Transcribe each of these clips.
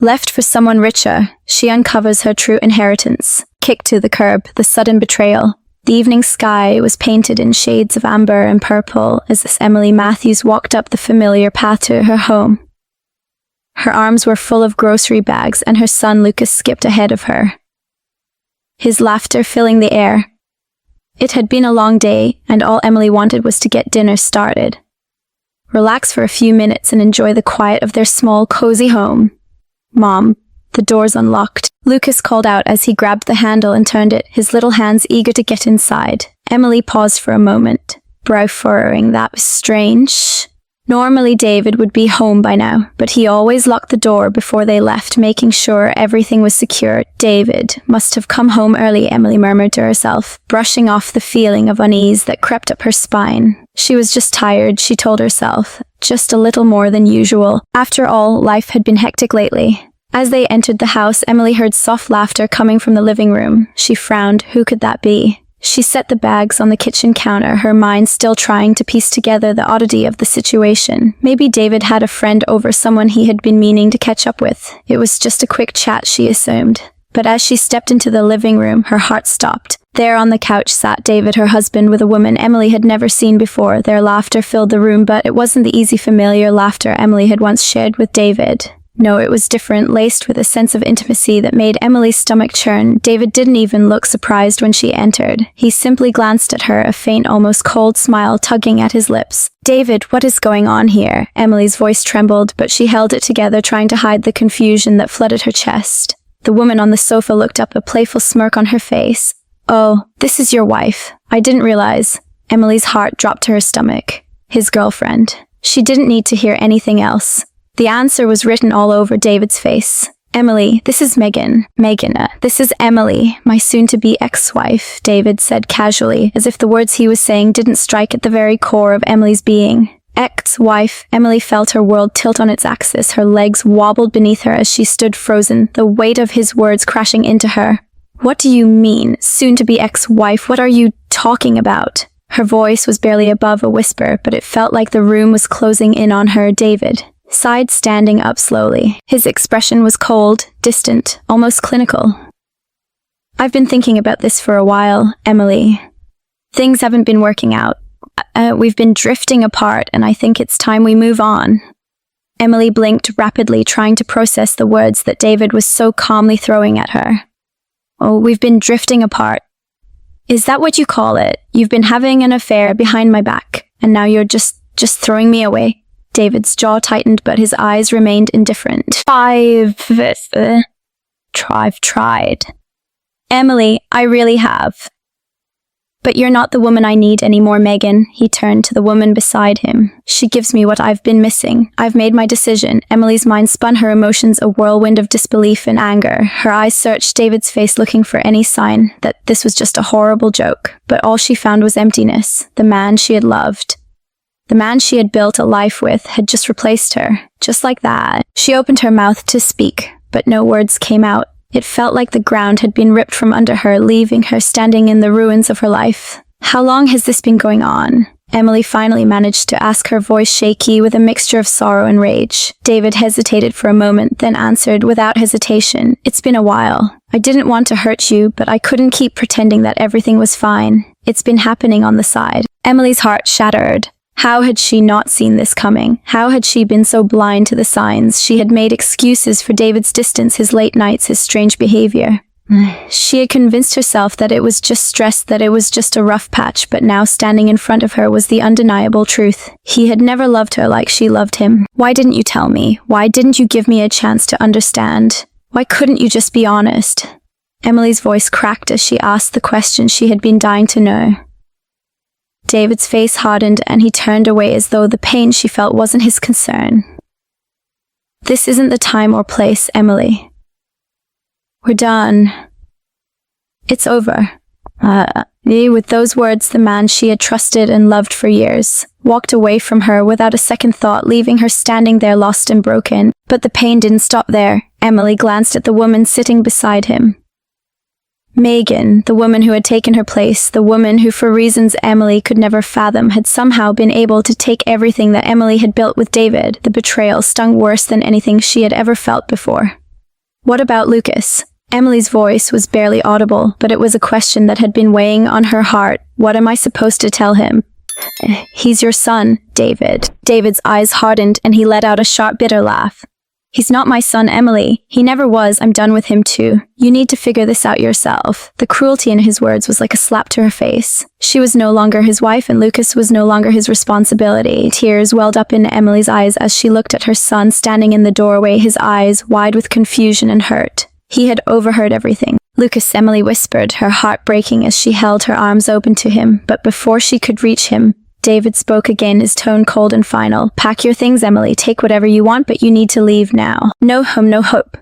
Left for someone richer, she uncovers her true inheritance. Kicked to the curb, the sudden betrayal. The evening sky was painted in shades of amber and purple as Emily Matthews walked up the familiar path to her home. Her arms were full of grocery bags and her son Lucas skipped ahead of her, his laughter filling the air. It had been a long day, and all Emily wanted was to get dinner started. Relax for a few minutes and enjoy the quiet of their small, cozy home. "Mom, the door's unlocked," Lucas called out as he grabbed the handle and turned it, his little hands eager to get inside. Emily paused for a moment, brow furrowing. That was strange. Normally David would be home by now, but he always locked the door before they left, making sure everything was secure. David must have come home early, Emily murmured to herself, brushing off the feeling of unease that crept up her spine. She was just tired, she told herself, just a little more than usual. After all, life had been hectic lately. As they entered the house, Emily heard soft laughter coming from the living room. She frowned. Who could that be? She set the bags on the kitchen counter, her mind still trying to piece together the oddity of the situation. Maybe David had a friend over, someone he had been meaning to catch up with. It was just a quick chat, she assumed. But as she stepped into the living room, her heart stopped. There on the couch sat David, her husband, with a woman Emily had never seen before. Their laughter filled the room, but it wasn't the easy, familiar laughter Emily had once shared with David. No, it was different, laced with a sense of intimacy that made Emily's stomach churn. David didn't even look surprised when she entered. He simply glanced at her, a faint, almost cold smile tugging at his lips. "David, what is going on here?" Emily's voice trembled, but she held it together, trying to hide the confusion that flooded her chest. The woman on the sofa looked up, a playful smirk on her face. "Oh, this is your wife. I didn't realize." Emily's heart dropped to her stomach. His girlfriend. She didn't need to hear anything else. The answer was written all over David's face. "Emily, this is Megan. This is Emily, my soon-to-be ex-wife," David said casually, as if the words he was saying didn't strike at the very core of Emily's being. Ex-wife. Emily felt her world tilt on its axis. Her legs wobbled beneath her as she stood frozen, the weight of his words crashing into her. "What do you mean, soon-to-be ex-wife? What are you talking about?" Her voice was barely above a whisper, but it felt like the room was closing in on her. David sighed, standing up slowly. His expression was cold, distant, almost clinical. "I've been thinking about this for a while, Emily. Things haven't been working out. We've been drifting apart, and I think it's time we move on." Emily blinked rapidly, trying to process the words that David was so calmly throwing at her. "Oh, we've been drifting apart. Is that what you call it? You've been having an affair behind my back, and now you're just throwing me away?" David's jaw tightened, but his eyes remained indifferent. I've tried. "Emily, I really have. But you're not the woman I need anymore, Megan." He turned to the woman beside him. "She gives me what I've been missing. I've made my decision." Emily's mind spun, her emotions a whirlwind of disbelief and anger. Her eyes searched David's face, looking for any sign that this was just a horrible joke. But all she found was emptiness. The man she had loved, the man she had built a life with, had just replaced her. Just like that. She opened her mouth to speak, but no words came out. It felt like the ground had been ripped from under her, leaving her standing in the ruins of her life. "How long has this been going on?" Emily finally managed to ask, her voice shaky with a mixture of sorrow and rage. David hesitated for a moment, then answered without hesitation. "It's been a while. I didn't want to hurt you, but I couldn't keep pretending that everything was fine. It's been happening on the side." Emily's heart shattered. How had she not seen this coming? How had she been so blind to the signs? She had made excuses for David's distance, his late nights, his strange behavior. She had convinced herself that it was just stress, that it was just a rough patch, but now standing in front of her was the undeniable truth. He had never loved her like she loved him. "Why didn't you tell me? Why didn't you give me a chance to understand? Why couldn't you just be honest?" Emily's voice cracked as she asked the question she had been dying to know. David's face hardened and he turned away as though the pain she felt wasn't his concern. "This isn't the time or place, Emily. We're done. It's over." With those words, the man she had trusted and loved for years walked away from her without a second thought, leaving her standing there lost and broken. But the pain didn't stop there. Emily glanced at the woman sitting beside him. Megan, the woman who had taken her place, the woman who, for reasons Emily could never fathom, had somehow been able to take everything that Emily had built with David. The betrayal stung worse than anything she had ever felt before. What about Lucas? Emily's voice was barely audible, but it was a question that had been weighing on her heart. What am I supposed to tell him? He's your son, David. David's eyes hardened and he let out a sharp, bitter laugh. He's not my son, Emily. He never was. I'm done with him too. You need to figure this out yourself. The cruelty in his words was like a slap to her face. She was no longer his wife and Lucas was no longer his responsibility. Tears welled up in Emily's eyes as she looked at her son standing in the doorway, his eyes wide with confusion and hurt. He had overheard everything. Lucas, Emily whispered, her heart breaking as she held her arms open to him, but before she could reach him, David spoke again, his tone cold and final. Pack your things, Emily. Take whatever you want, but you need to leave now. No home, no hope.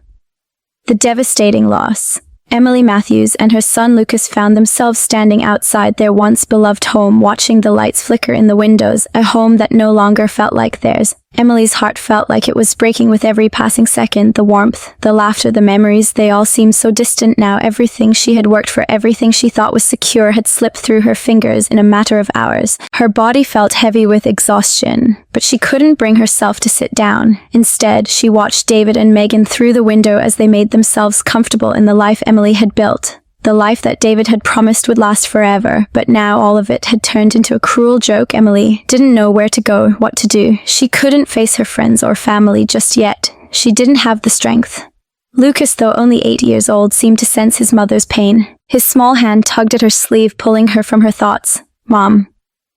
The devastating loss. Emily Matthews and her son Lucas found themselves standing outside their once beloved home, watching the lights flicker in the windows, a home that no longer felt like theirs. Emily's heart felt like it was breaking with every passing second. The warmth, the laughter, the memories, they all seemed so distant now. Everything she had worked for, everything she thought was secure had slipped through her fingers in a matter of hours. Her body felt heavy with exhaustion, but she couldn't bring herself to sit down. Instead, she watched David and Megan through the window as they made themselves comfortable in the life Emily had built. The life that David had promised would last forever, but now all of it had turned into a cruel joke. Emily didn't know where to go, what to do. She couldn't face her friends or family just yet. She didn't have the strength. Lucas, though only 8 years old, seemed to sense his mother's pain. His small hand tugged at her sleeve, pulling her from her thoughts. Mom,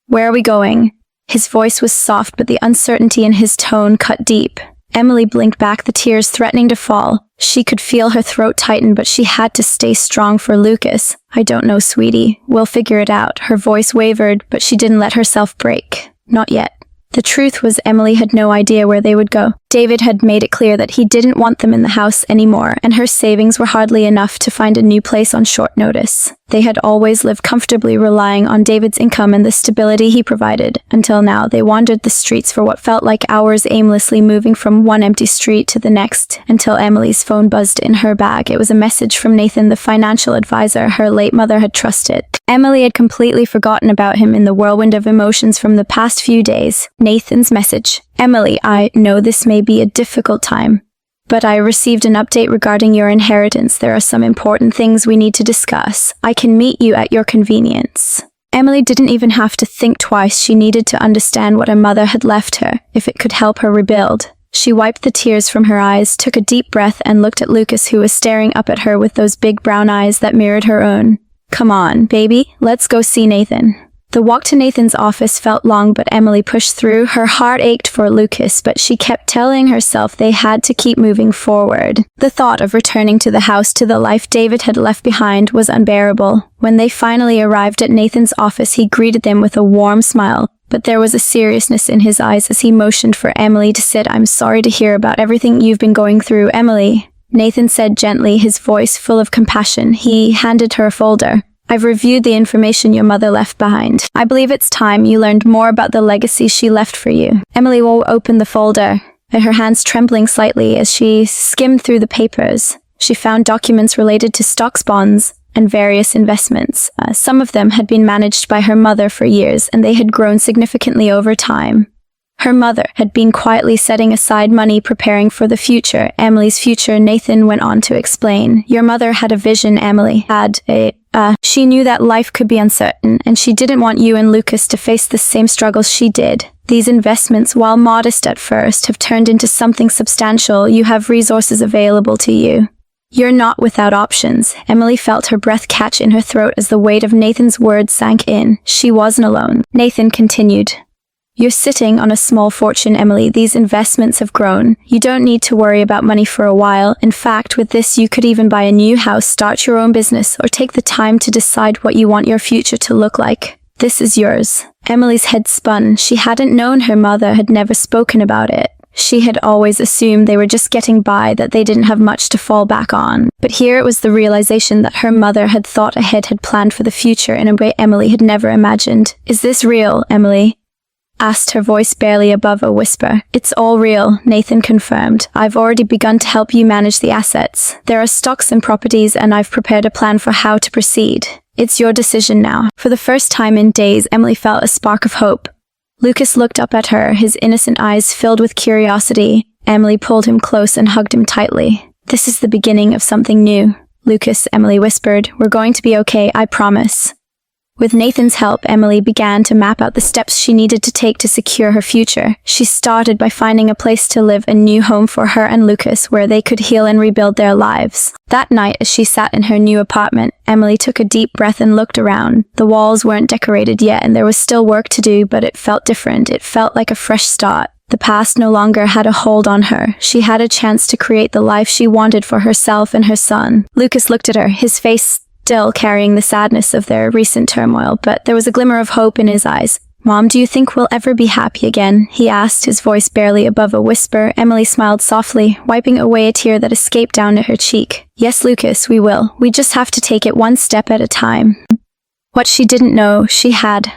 where are we going? His voice was soft, but the uncertainty in his tone cut deep. Emily blinked back, the tears threatening to fall. She could feel her throat tighten, but she had to stay strong for Lucas. I don't know, sweetie. We'll figure it out. Her voice wavered, but she didn't let herself break. Not yet. The truth was Emily had no idea where they would go. David had made it clear that he didn't want them in the house anymore, and her savings were hardly enough to find a new place on short notice. They had always lived comfortably, relying on David's income and the stability he provided, until now they wandered the streets for what felt like hours, aimlessly moving from one empty street to the next, until Emily's phone buzzed in her bag. It was a message from Nathan, the financial advisor her late mother had trusted. Emily had completely forgotten about him in the whirlwind of emotions from the past few days. Nathan's message. Emily, I know this may be a difficult time, but I received an update regarding your inheritance. There are some important things we need to discuss. I can meet you at your convenience. Emily didn't even have to think twice. She needed to understand what her mother had left her, if it could help her rebuild. She wiped the tears from her eyes, took a deep breath, and looked at Lucas, who was staring up at her with those big brown eyes that mirrored her own. Come on, baby, let's go see Nathan. The walk to Nathan's office felt long, but Emily pushed through. Her heart ached for Lucas, but she kept telling herself they had to keep moving forward. The thought of returning to the house, to the life David had left behind, was unbearable. When they finally arrived at Nathan's office, he greeted them with a warm smile, but there was a seriousness in his eyes as he motioned for Emily to sit. I'm sorry to hear about everything you've been going through, Emily, Nathan said gently, his voice full of compassion. He handed her a folder. I've reviewed the information your mother left behind. I believe it's time you learned more about the legacy she left for you. Emily opened the folder, her hands trembling slightly as she skimmed through the papers. She found documents related to stocks, bonds, and various investments. Some of them had been managed by her mother for years, and they had grown significantly over time. Her mother had been quietly setting aside money, preparing for the future. Emily's future, Nathan went on to explain. Your mother had a vision, Emily. She knew that life could be uncertain, and she didn't want you and Lucas to face the same struggles she did. These investments, while modest at first, have turned into something substantial. You have resources available to you. You're not without options. Emily felt her breath catch in her throat as the weight of Nathan's words sank in. She wasn't alone. Nathan continued. You're sitting on a small fortune, Emily. These investments have grown. You don't need to worry about money for a while. In fact, with this, you could even buy a new house, start your own business, or take the time to decide what you want your future to look like. This is yours. Emily's head spun. She hadn't known her mother had never spoken about it. She had always assumed they were just getting by, that they didn't have much to fall back on. But here it was the realization that her mother had thought ahead, had planned for the future in a way Emily had never imagined. Is this real, Emily? Asked, her voice barely above a whisper. It's all real, Nathan confirmed. I've already begun to help you manage the assets. There are stocks and properties, and I've prepared a plan for how to proceed. It's your decision now. For the first time in days, Emily felt a spark of hope. Lucas looked up at her, his innocent eyes filled with curiosity. Emily pulled him close and hugged him tightly. This is the beginning of something new. Lucas, Emily whispered. We're going to be okay, I promise. With Nathan's help, Emily began to map out the steps she needed to take to secure her future. She started by finding a place to live, a new home for her and Lucas, where they could heal and rebuild their lives. That night, as she sat in her new apartment, Emily took a deep breath and looked around. The walls weren't decorated yet, and there was still work to do, but it felt different. It felt like a fresh start. The past no longer had a hold on her. She had a chance to create the life she wanted for herself and her son. Lucas looked at her, his face still carrying the sadness of their recent turmoil, but there was a glimmer of hope in his eyes. Mom, do you think we'll ever be happy again? He asked, his voice barely above a whisper. Emily smiled softly, wiping away a tear that escaped down to her cheek. Yes, Lucas, we will. We just have to take it one step at a time. What she didn't know, she had.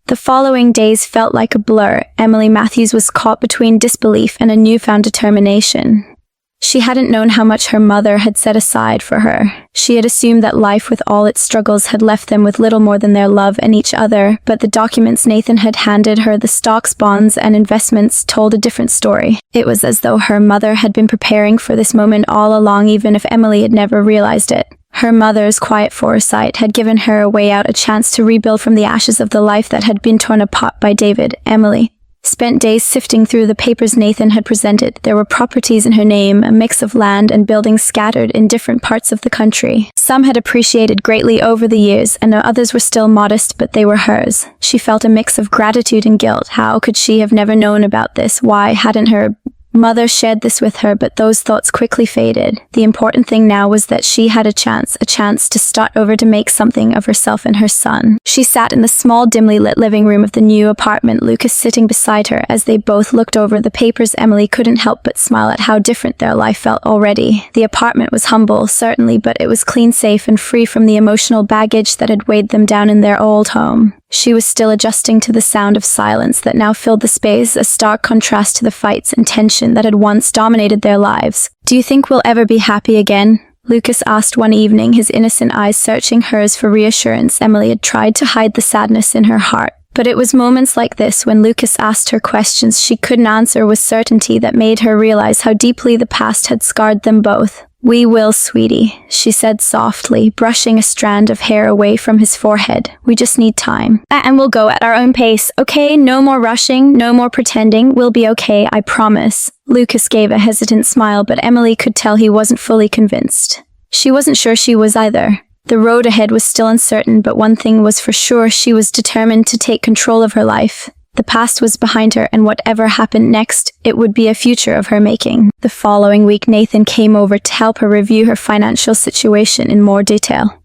The following days felt like a blur. Emily Matthews was caught between disbelief and a newfound determination. She hadn't known how much her mother had set aside for her. She had assumed that life with all its struggles had left them with little more than their love and each other, but the documents Nathan had handed her, the stocks, bonds, and investments, told a different story. It was as though her mother had been preparing for this moment all along, even if Emily had never realized it. Her mother's quiet foresight had given her a way out, a chance to rebuild from the ashes of the life that had been torn apart by David. Emily spent days sifting through the papers Nathan had presented. There were properties in her name, a mix of land and buildings scattered in different parts of the country. Some had appreciated greatly over the years, and others were still modest, but they were hers. She felt a mix of gratitude and guilt. How could she have never known about this? Why hadn't her mother shared this with her? But those thoughts quickly faded. The important thing now was that she had a chance to start over, to make something of herself and her son. She sat in the small, dimly lit living room of the new apartment, Lucas sitting beside her. As they both looked over the papers, Emily couldn't help but smile at how different their life felt already. The apartment was humble, certainly, but it was clean, safe, and free from the emotional baggage that had weighed them down in their old home. She was still adjusting to the sound of silence that now filled the space, a stark contrast to the fights and tension that had once dominated their lives. Do you think we'll ever be happy again? Lucas asked one evening, his innocent eyes searching hers for reassurance. Emily had tried to hide the sadness in her heart, but it was moments like this, when Lucas asked her questions she couldn't answer with certainty, that made her realize how deeply the past had scarred them both. We will, sweetie, she said softly, brushing a strand of hair away from his forehead. We just need time. And we'll go at our own pace, okay? No more rushing, no more pretending. We'll be okay, I promise. Lucas gave a hesitant smile, but Emily could tell he wasn't fully convinced. She wasn't sure she was either. The road ahead was still uncertain, but one thing was for sure: she was determined to take control of her life. The past was behind her, and whatever happened next, it would be a future of her making. The following week, Nathan came over to help her review her financial situation in more detail.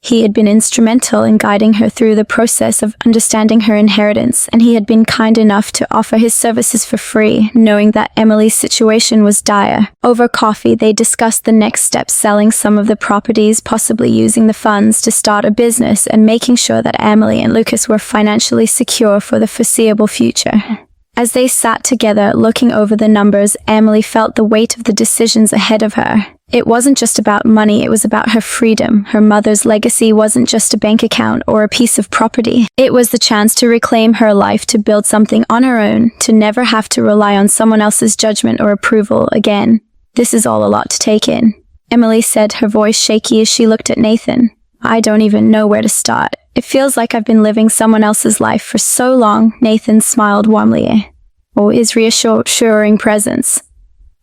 He had been instrumental in guiding her through the process of understanding her inheritance, and he had been kind enough to offer his services for free, knowing that Emily's situation was dire. Over coffee, they discussed the next steps: selling some of the properties, possibly using the funds to start a business, and making sure that Emily and Lucas were financially secure for the foreseeable future. As they sat together, looking over the numbers, Emily felt the weight of the decisions ahead of her. It wasn't just about money, it was about her freedom. Her mother's legacy wasn't just a bank account or a piece of property. It was the chance to reclaim her life, to build something on her own, to never have to rely on someone else's judgment or approval again. This is all a lot to take in, Emily said, her voice shaky as she looked at Nathan. I don't even know where to start. It feels like I've been living someone else's life for so long. Nathan smiled warmly. Oh, his reassuring presence.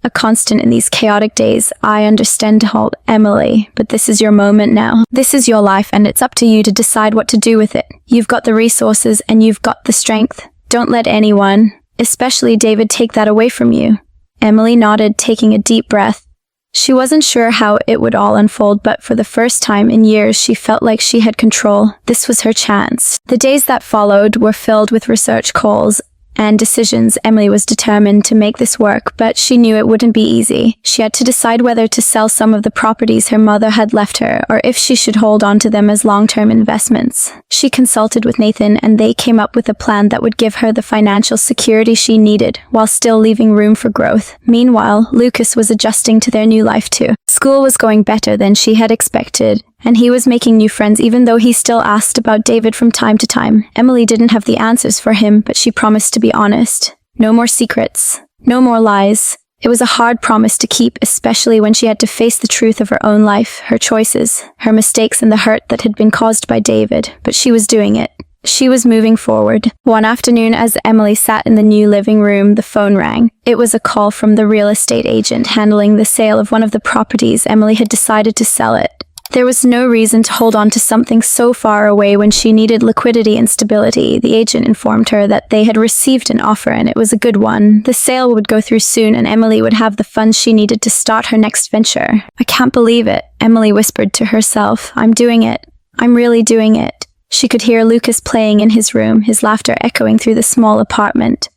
A constant in these chaotic days. I understand, Emily, but this is your moment now. This is your life, and it's up to you to decide what to do with it. You've got the resources, and you've got the strength. Don't let anyone, especially David, take that away from you. Emily nodded, taking a deep breath. She wasn't sure how it would all unfold, but for the first time in years, she felt like she had control. This was her chance. The days that followed were filled with research calls and decisions. Emily was determined to make this work, but she knew it wouldn't be easy. She had to decide whether to sell some of the properties her mother had left her, or if she should hold on to them as long-term investments. She consulted with Nathan, and they came up with a plan that would give her the financial security she needed, while still leaving room for growth. Meanwhile, Lucas was adjusting to their new life too. School was going better than she had expected, and he was making new friends, even though he still asked about David from time to time. Emily didn't have the answers for him, but she promised to be honest. No more secrets. No more lies. It was a hard promise to keep, especially when she had to face the truth of her own life, her choices, her mistakes, and the hurt that had been caused by David, but she was doing it. She was moving forward. One afternoon, as Emily sat in the new living room, the phone rang. It was a call from the real estate agent handling the sale of one of the properties. Emily had decided to sell it. There was no reason to hold on to something so far away when she needed liquidity and stability. The agent informed her that they had received an offer and it was a good one. The sale would go through soon and Emily would have the funds she needed to start her next venture. "I can't believe it," Emily whispered to herself. "I'm doing it. I'm really doing it." She could hear Lucas playing in his room, his laughter echoing through the small apartment.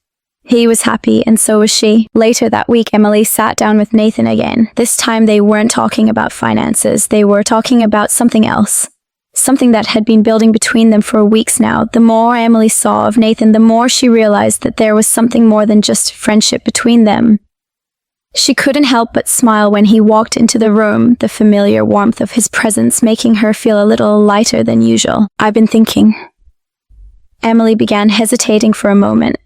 He was happy, and so was she. Later that week, Emily sat down with Nathan again. This time they weren't talking about finances, they were talking about something else. Something that had been building between them for weeks now. The more Emily saw of Nathan, the more she realized that there was something more than just friendship between them. She couldn't help but smile when he walked into the room, the familiar warmth of his presence making her feel a little lighter than usual. "I've been thinking." Emily began hesitating for a moment.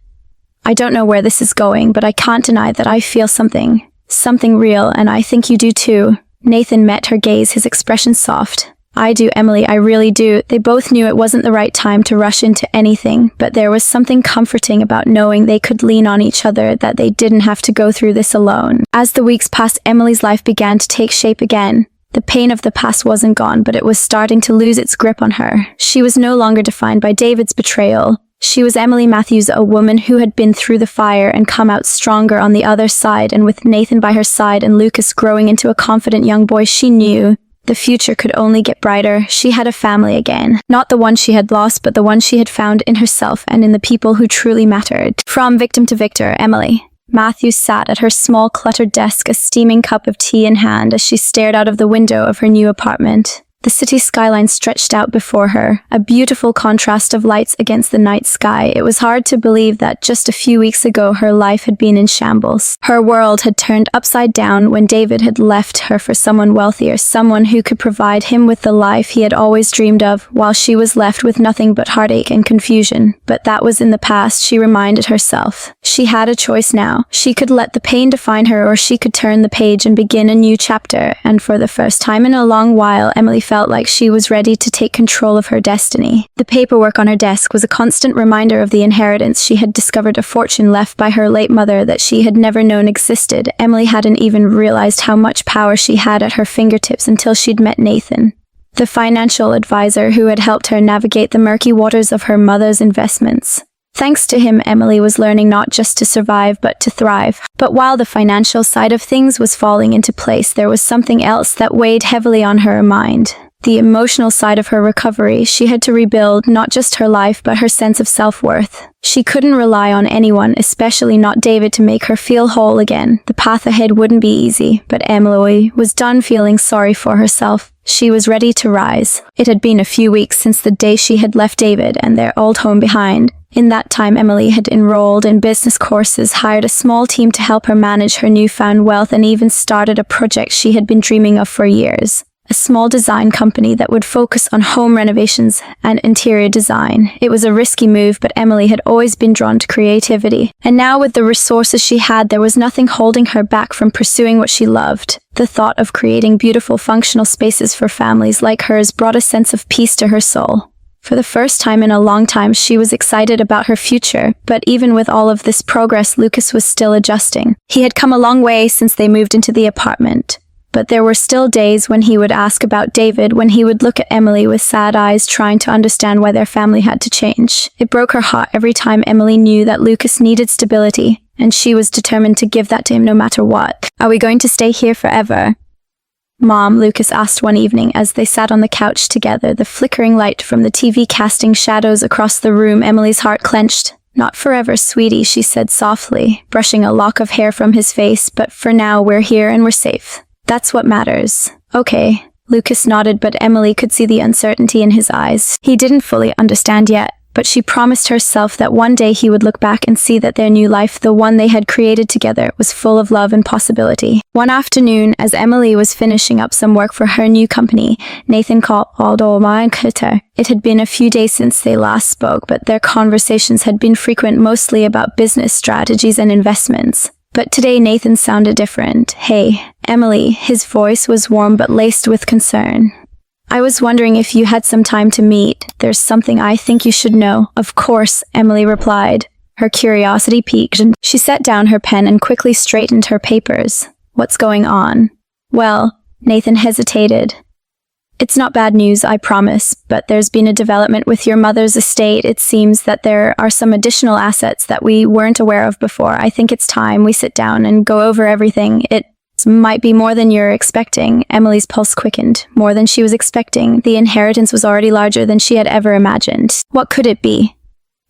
"I don't know where this is going, but I can't deny that I feel something real, and I think you do too." Nathan met her gaze, his expression soft. "I do, Emily, I really do." They both knew it wasn't the right time to rush into anything, but there was something comforting about knowing they could lean on each other, that they didn't have to go through this alone. As the weeks passed, Emily's life began to take shape again. The pain of the past wasn't gone, but it was starting to lose its grip on her. She was no longer defined by David's betrayal. She was Emily Matthews, a woman who had been through the fire and come out stronger on the other side, and with Nathan by her side and Lucas growing into a confident young boy, she knew the future could only get brighter. She had a family again. Not the one she had lost, but the one she had found in herself and in the people who truly mattered. From victim to victor, Emily Matthews sat at her small cluttered desk, a steaming cup of tea in hand, as she stared out of the window of her new apartment. The city skyline stretched out before her, a beautiful contrast of lights against the night sky. It was hard to believe that just a few weeks ago her life had been in shambles. Her world had turned upside down when David had left her for someone wealthier, someone who could provide him with the life he had always dreamed of, while she was left with nothing but heartache and confusion. But that was in the past, she reminded herself. She had a choice now. She could let the pain define her, or she could turn the page and begin a new chapter. And for the first time in a long while, Emily felt like she was ready to take control of her destiny. The paperwork on her desk was a constant reminder of the inheritance. She had discovered a fortune left by her late mother that she had never known existed. Emily hadn't even realized how much power she had at her fingertips until she'd met Nathan, the financial advisor who had helped her navigate the murky waters of her mother's investments. Thanks to him, Emily was learning not just to survive, but to thrive. But while the financial side of things was falling into place, there was something else that weighed heavily on her mind. The emotional side of her recovery. She had to rebuild not just her life, but her sense of self-worth. She couldn't rely on anyone, especially not David, to make her feel whole again. The path ahead wouldn't be easy, but Emily was done feeling sorry for herself. She was ready to rise. It had been a few weeks since the day she had left David and their old home behind. In that time, Emily had enrolled in business courses, hired a small team to help her manage her newfound wealth, and even started a project she had been dreaming of for years. A small design company that would focus on home renovations and interior design. It was a risky move, but Emily had always been drawn to creativity. And now, with the resources she had, there was nothing holding her back from pursuing what she loved. The thought of creating beautiful, functional spaces for families like hers brought a sense of peace to her soul. For the first time in a long time, she was excited about her future, but even with all of this progress, Lucas was still adjusting. He had come a long way since they moved into the apartment. But there were still days when he would ask about David, when he would look at Emily with sad eyes, trying to understand why their family had to change. It broke her heart every time Emily knew that Lucas needed stability, and she was determined to give that to him no matter what. "Are we going to stay here forever, Mom?" Lucas asked one evening as they sat on the couch together, the flickering light from the TV casting shadows across the room. Emily's heart clenched. "Not forever, sweetie," she said softly, brushing a lock of hair from his face, "but for now we're here and we're safe. That's what matters." "Okay." Lucas nodded, but Emily could see the uncertainty in his eyes. He didn't fully understand yet, but she promised herself that one day he would look back and see that their new life, the one they had created together, was full of love and possibility. One afternoon, as Emily was finishing up some work for her new company, Nathan called her. It had been a few days since they last spoke, but their conversations had been frequent, mostly about business strategies and investments. But today Nathan sounded different. "Hey, Emily," his voice was warm but laced with concern. "I was wondering if you had some time to meet. There's something I think you should know." "Of course," Emily replied. Her curiosity piqued, and she set down her pen and quickly straightened her papers. "What's going on?" "Well," Nathan hesitated. "It's not bad news, I promise, but there's been a development with your mother's estate. It seems that there are some additional assets that we weren't aware of before. I think it's time we sit down and go over everything. It might be more than you're expecting." Emily's pulse quickened. More than she was expecting. The inheritance was already larger than she had ever imagined. What could it be?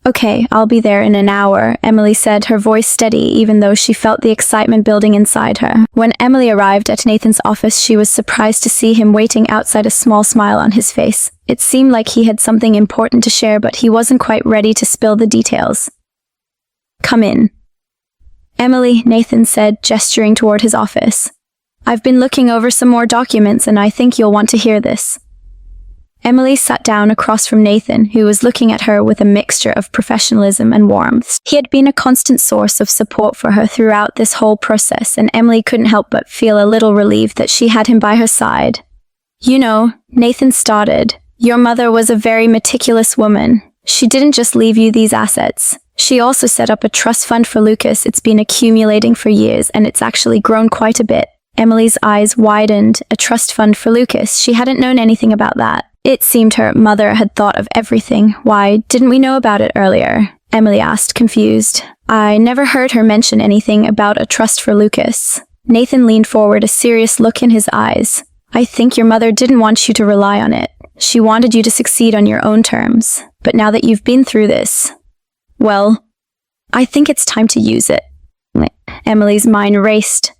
"Okay, I'll be there in an hour," Emily said, her voice steady even though she felt the excitement building inside her. When Emily arrived at Nathan's office, she was surprised to see him waiting outside, a small smile on his face. It seemed like he had something important to share, but he wasn't quite ready to spill the details. "Come in." "Emily," Nathan said, gesturing toward his office. "I've been looking over some more documents and I think you'll want to hear this." Emily sat down across from Nathan, who was looking at her with a mixture of professionalism and warmth. He had been a constant source of support for her throughout this whole process, and Emily couldn't help but feel a little relieved that she had him by her side. "You know," Nathan started, "your mother was a very meticulous woman. She didn't just leave you these assets. She also set up a trust fund for Lucas. It's been accumulating for years, and it's actually grown quite a bit." Emily's eyes widened. A trust fund for Lucas? She hadn't known anything about that. It seemed her mother had thought of everything. "Why didn't we know about it earlier?" Emily asked, confused. "I never heard her mention anything about a trust for Lucas." Nathan leaned forward, a serious look in his eyes. "I think your mother didn't want you to rely on it. She wanted you to succeed on your own terms. But now that you've been through this, well, I think it's time to use it." Emily's mind raced.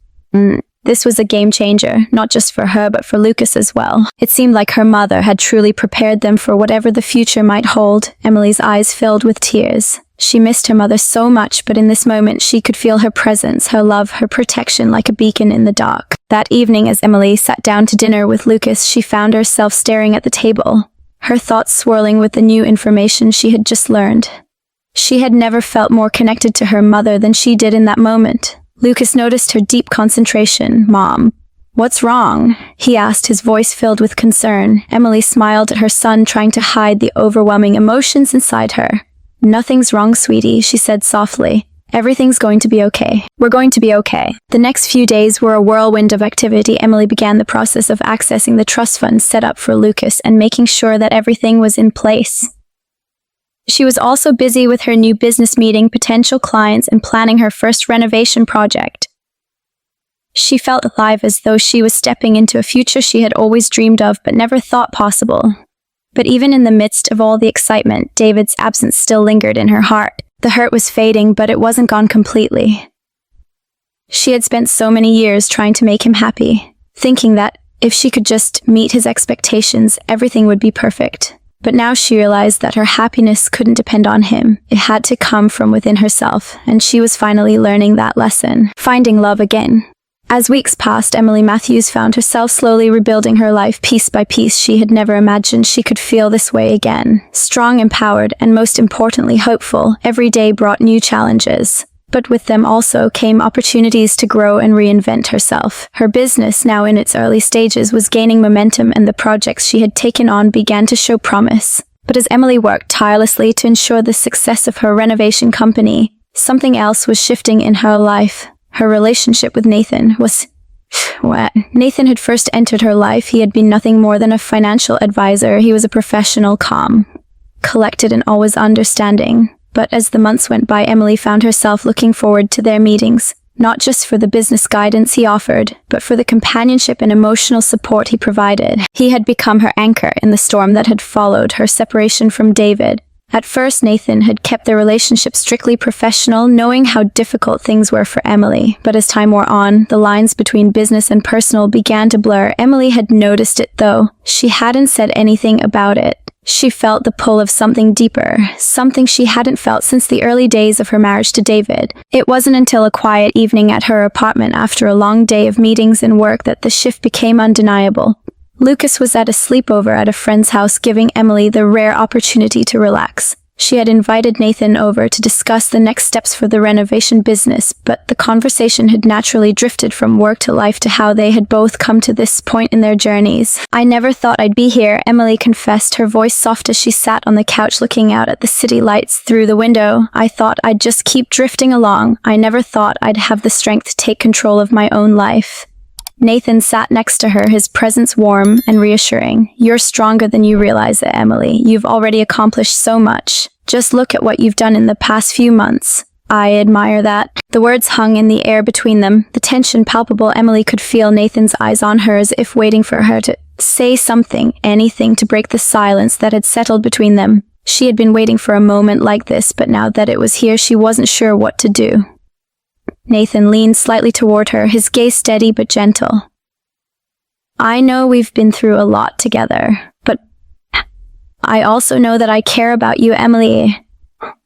This was a game changer, not just for her, but for Lucas as well. It seemed like her mother had truly prepared them for whatever the future might hold. Emily's eyes filled with tears. She missed her mother so much, but in this moment she could feel her presence, her love, her protection like a beacon in the dark. That evening, as Emily sat down to dinner with Lucas, she found herself staring at the table, her thoughts swirling with the new information she had just learned. She had never felt more connected to her mother than she did in that moment. Lucas noticed her deep concentration. "Mom, what's wrong?" he asked, his voice filled with concern. Emily smiled at her son, trying to hide the overwhelming emotions inside her. "Nothing's wrong, sweetie," she said softly. "Everything's going to be okay. We're going to be okay." The next few days were a whirlwind of activity. Emily began the process of accessing the trust fund set up for Lucas and making sure that everything was in place. She was also busy with her new business, meeting potential clients and planning her first renovation project. She felt alive, as though she was stepping into a future she had always dreamed of but never thought possible. But even in the midst of all the excitement, David's absence still lingered in her heart. The hurt was fading, but it wasn't gone completely. She had spent so many years trying to make him happy, thinking that if she could just meet his expectations, everything would be perfect. But now she realized that her happiness couldn't depend on him. It had to come from within herself, and she was finally learning that lesson, finding love again. As weeks passed, Emily Matthews found herself slowly rebuilding her life piece by piece. She had never imagined she could feel this way again. Strong, empowered, and most importantly, hopeful. Every day brought new challenges. But with them also came opportunities to grow and reinvent herself. Her business, now in its early stages, was gaining momentum, and the projects she had taken on began to show promise. But as Emily worked tirelessly to ensure the success of her renovation company, something else was shifting in her life. Her relationship with Nathan was... When Nathan had first entered her life, he had been nothing more than a financial advisor. He was a professional, calm, collected, and always understanding. But as the months went by, Emily found herself looking forward to their meetings, not just for the business guidance he offered, but for the companionship and emotional support he provided. He had become her anchor in the storm that had followed her separation from David. At first, Nathan had kept their relationship strictly professional, knowing how difficult things were for Emily. But as time wore on, the lines between business and personal began to blur. Emily had noticed it, though. She hadn't said anything about it. She felt the pull of something deeper, something she hadn't felt since the early days of her marriage to David. It wasn't until a quiet evening at her apartment after a long day of meetings and work that the shift became undeniable. Lucas was at a sleepover at a friend's house, giving Emily the rare opportunity to relax. She had invited Nathan over to discuss the next steps for the renovation business, but the conversation had naturally drifted from work to life to how they had both come to this point in their journeys. "I never thought I'd be here," Emily confessed, her voice soft as she sat on the couch looking out at the city lights through the window. "I thought I'd just keep drifting along. I never thought I'd have the strength to take control of my own life." Nathan sat next to her, his presence warm and reassuring. "You're stronger than you realize it, Emily. You've already accomplished so much. Just look at what you've done in the past few months. I admire that." The words hung in the air between them, the tension palpable. Emily could feel Nathan's eyes on her as if waiting for her to say something, anything to break the silence that had settled between them. She had been waiting for a moment like this, but now that it was here, she wasn't sure what to do. Nathan leaned slightly toward her, his gaze steady but gentle. "I know we've been through a lot together, but I also know that I care about you, Emily,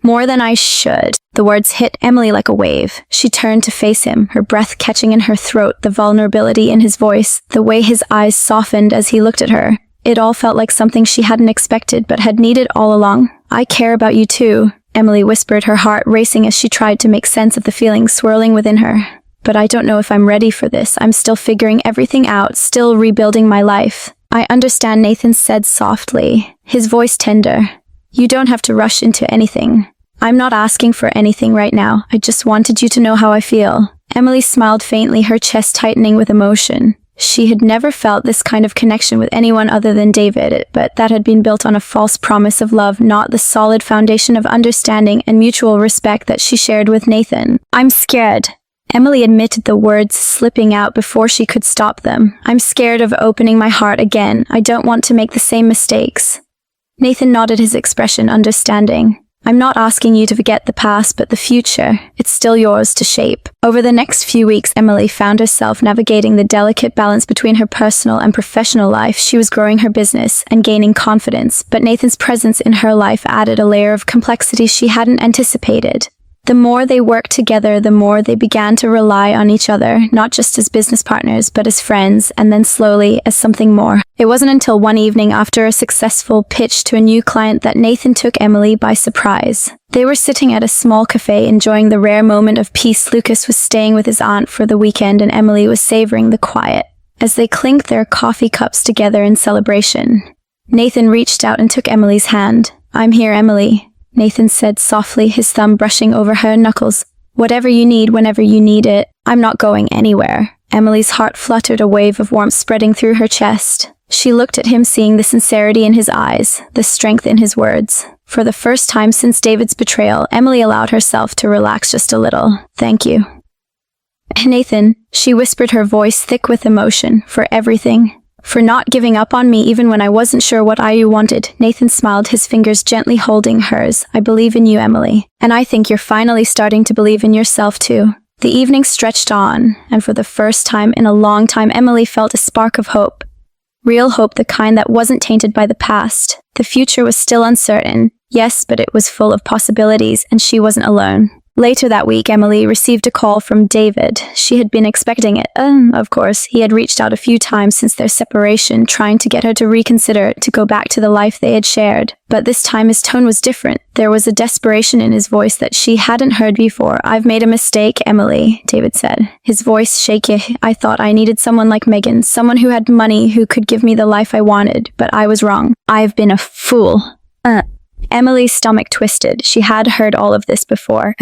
more than I should." The words hit Emily like a wave. She turned to face him, her breath catching in her throat, the vulnerability in his voice, the way his eyes softened as he looked at her. It all felt like something she hadn't expected but had needed all along. "I care about you too," Emily whispered, her heart racing as she tried to make sense of the feelings swirling within her. "But I don't know if I'm ready for this. I'm still figuring everything out, still rebuilding my life." "I understand," Nathan said softly, his voice tender. "You don't have to rush into anything. I'm not asking for anything right now. I just wanted you to know how I feel." Emily smiled faintly, her chest tightening with emotion. She had never felt this kind of connection with anyone other than David, but that had been built on a false promise of love, not the solid foundation of understanding and mutual respect that she shared with Nathan. "I'm scared." Emily admitted, the words slipping out before she could stop them. "I'm scared of opening my heart again. I don't want to make the same mistakes." Nathan nodded, his expression understanding. "I'm not asking you to forget the past, but the future. It's still yours to shape." Over the next few weeks, Emily found herself navigating the delicate balance between her personal and professional life. She was growing her business and gaining confidence, but Nathan's presence in her life added a layer of complexity she hadn't anticipated. The more they worked together, the more they began to rely on each other, not just as business partners, but as friends, and then slowly as something more. It wasn't until one evening after a successful pitch to a new client that Nathan took Emily by surprise. They were sitting at a small cafe enjoying the rare moment of peace. Lucas was staying with his aunt for the weekend, and Emily was savoring the quiet as they clinked their coffee cups together in celebration. Nathan reached out and took Emily's hand. "I'm here, Emily," Nathan said softly, his thumb brushing over her knuckles. "Whatever you need, whenever you need it. I'm not going anywhere." Emily's heart fluttered, a wave of warmth spreading through her chest. She looked at him, seeing the sincerity in his eyes, the strength in his words. For the first time since David's betrayal, Emily allowed herself to relax just a little. "Thank you, Nathan," she whispered, her voice thick with emotion, "for everything. For not giving up on me even when I wasn't sure what you wanted." Nathan smiled, his fingers gently holding hers. "I believe in you, Emily. And I think you're finally starting to believe in yourself too." The evening stretched on, and for the first time in a long time, Emily felt a spark of hope. Real hope, the kind that wasn't tainted by the past. The future was still uncertain, yes, but it was full of possibilities, and she wasn't alone. Later that week, Emily received a call from David. She had been expecting it. Of course, he had reached out a few times since their separation, trying to get her to reconsider, to go back to the life they had shared. But this time his tone was different. There was a desperation in his voice that she hadn't heard before. "I've made a mistake, Emily," David said, his voice shaky. "I thought I needed someone like Megan, someone who had money, who could give me the life I wanted, but I was wrong. I've been a fool." Emily's stomach twisted. She had heard all of this before.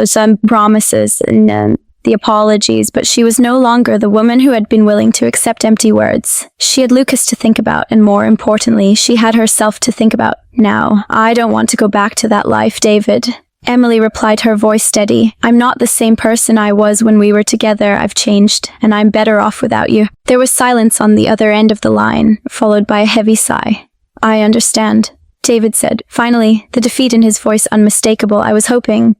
Some promises and the apologies, but she was no longer the woman who had been willing to accept empty words. She had Lucas to think about, and more importantly, she had herself to think about now. "I don't want to go back to that life, David," Emily replied, her voice steady. "I'm not the same person I was when we were together. I've changed, and I'm better off without you." There was silence on the other end of the line, followed by a heavy sigh. "I understand," David said. Finally, the defeat in his voice unmistakable. "I was hoping,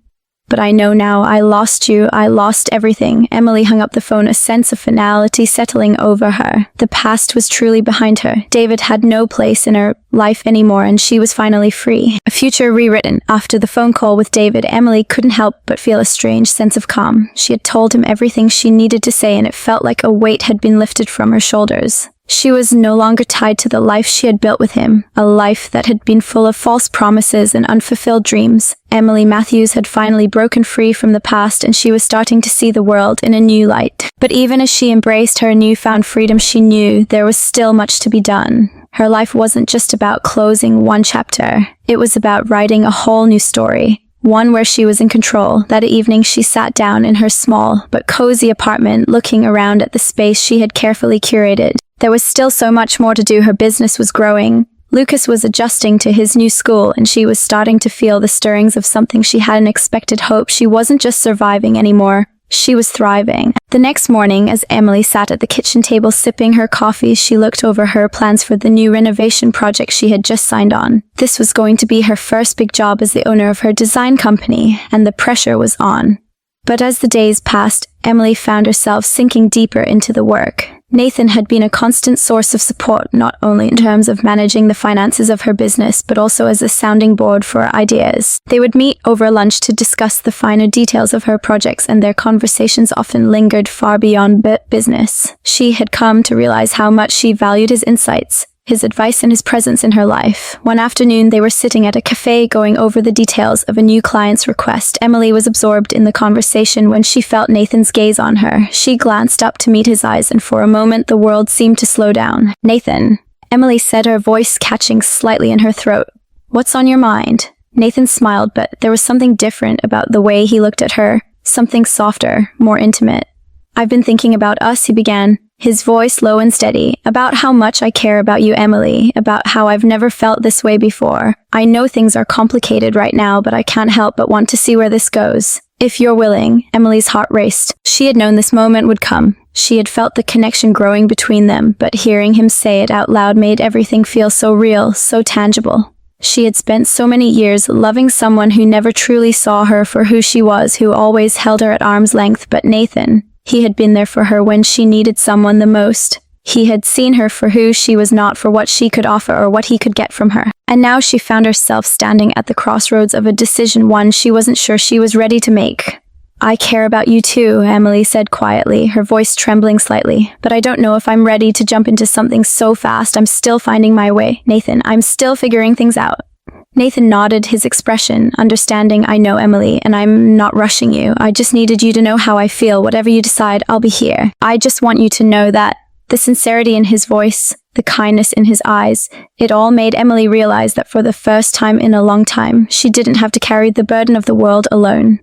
but I know now. I lost you. I lost everything." Emily hung up the phone, a sense of finality settling over her. The past was truly behind her. David had no place in her life anymore, and she was finally free. A future rewritten. After the phone call with David, Emily couldn't help but feel a strange sense of calm. She had told him everything she needed to say, and it felt like a weight had been lifted from her shoulders. She was no longer tied to the life she had built with him, a life that had been full of false promises and unfulfilled dreams. Emily Matthews had finally broken free from the past, and she was starting to see the world in a new light. But even as she embraced her newfound freedom, she knew there was still much to be done. Her life wasn't just about closing one chapter. It was about writing a whole new story. One where she was in control. That evening she sat down in her small but cozy apartment, looking around at the space she had carefully curated. There was still so much more to do. Her business was growing. Lucas was adjusting to his new school, and she was starting to feel the stirrings of something she hadn't expected. Hope. She wasn't just surviving anymore. She was thriving. The next morning, as Emily sat at the kitchen table sipping her coffee, she looked over her plans for the new renovation project she had just signed on. This was going to be her first big job as the owner of her design company, and the pressure was on. But as the days passed, Emily found herself sinking deeper into the work. Nathan had been a constant source of support, not only in terms of managing the finances of her business, but also as a sounding board for ideas. They would meet over lunch to discuss the finer details of her projects, and their conversations often lingered far beyond business. She had come to realize how much she valued his insights, his advice, and his presence in her life. One afternoon, they were sitting at a cafe going over the details of a new client's request. Emily was absorbed in the conversation when she felt Nathan's gaze on her. She glanced up to meet his eyes, and for a moment the world seemed to slow down. "Nathan," Emily said, her voice catching slightly in her throat. "What's on your mind?" Nathan smiled, but there was something different about the way he looked at her. Something softer, more intimate. "I've been thinking about us," he began, his voice low and steady. "About how much I care about you, Emily. About how I've never felt this way before. I know things are complicated right now, but I can't help but want to see where this goes. If you're willing." Emily's heart raced. She had known this moment would come. She had felt the connection growing between them, but hearing him say it out loud made everything feel so real, so tangible. She had spent so many years loving someone who never truly saw her for who she was, who always held her at arm's length. But Nathan, he had been there for her when she needed someone the most. He had seen her for who she was, not for what she could offer or what he could get from her. And now she found herself standing at the crossroads of a decision, one she wasn't sure she was ready to make. "I care about you too," Emily said quietly, her voice trembling slightly. "But I don't know if I'm ready to jump into something so fast. I'm still finding my way. Nathan, I'm still figuring things out." Nathan nodded, his expression understanding. "I know, Emily, and I'm not rushing you. I just needed you to know how I feel. Whatever you decide, I'll be here. I just want you to know that." The sincerity in his voice, the kindness in his eyes, it all made Emily realize that for the first time in a long time, she didn't have to carry the burden of the world alone.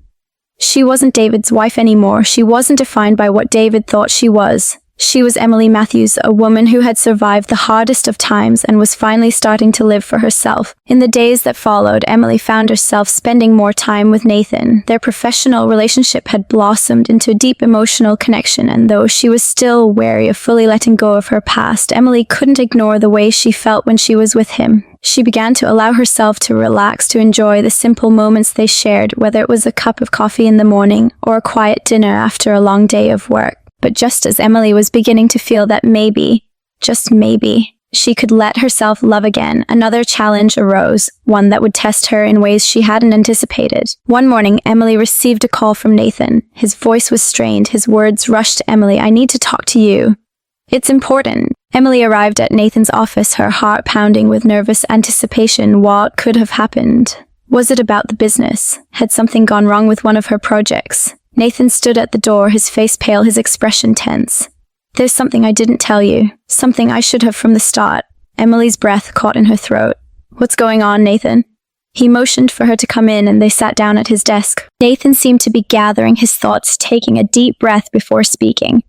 She wasn't David's wife anymore. She wasn't defined by what David thought she was. She was Emily Matthews, a woman who had survived the hardest of times and was finally starting to live for herself. In the days that followed, Emily found herself spending more time with Nathan. Their professional relationship had blossomed into a deep emotional connection, and though she was still wary of fully letting go of her past, Emily couldn't ignore the way she felt when she was with him. She began to allow herself to relax, to enjoy the simple moments they shared, whether it was a cup of coffee in the morning or a quiet dinner after a long day of work. But just as Emily was beginning to feel that maybe, just maybe, she could let herself love again, another challenge arose, one that would test her in ways she hadn't anticipated. One morning, Emily received a call from Nathan. His voice was strained, his words rushed to Emily. "I need to talk to you. It's important." Emily arrived at Nathan's office, her heart pounding with nervous anticipation. What could have happened? Was it about the business? Had something gone wrong with one of her projects? Nathan stood at the door, his face pale, his expression tense. "There's something I didn't tell you. Something I should have from the start." Emily's breath caught in her throat. "What's going on, Nathan?" He motioned for her to come in, and they sat down at his desk. Nathan seemed to be gathering his thoughts, taking a deep breath before speaking.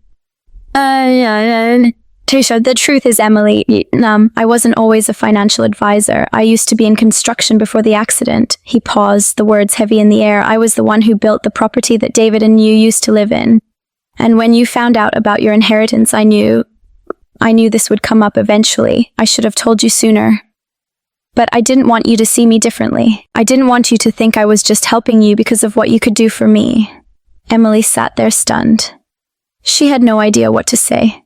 Tisha, the truth is, Emily, I wasn't always a financial advisor. I used to be in construction before the accident." He paused, the words heavy in the air. "I was the one who built the property that David and you used to live in. And when you found out about your inheritance, I knew this would come up eventually. I should have told you sooner. But I didn't want you to see me differently. I didn't want you to think I was just helping you because of what you could do for me." Emily sat there stunned. She had no idea what to say.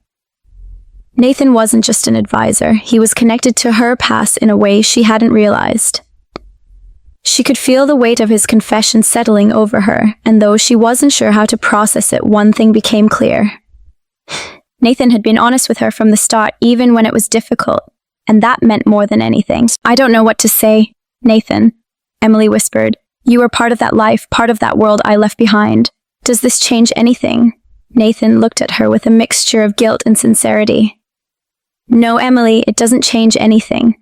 Nathan wasn't just an advisor. He was connected to her past in a way she hadn't realized. She could feel the weight of his confession settling over her, and though she wasn't sure how to process it, one thing became clear. Nathan had been honest with her from the start, even when it was difficult, and that meant more than anything. "I don't know what to say, Nathan," Emily whispered. "You were part of that life, part of that world I left behind. Does this change anything?" Nathan looked at her with a mixture of guilt and sincerity. "No, Emily, it doesn't change anything.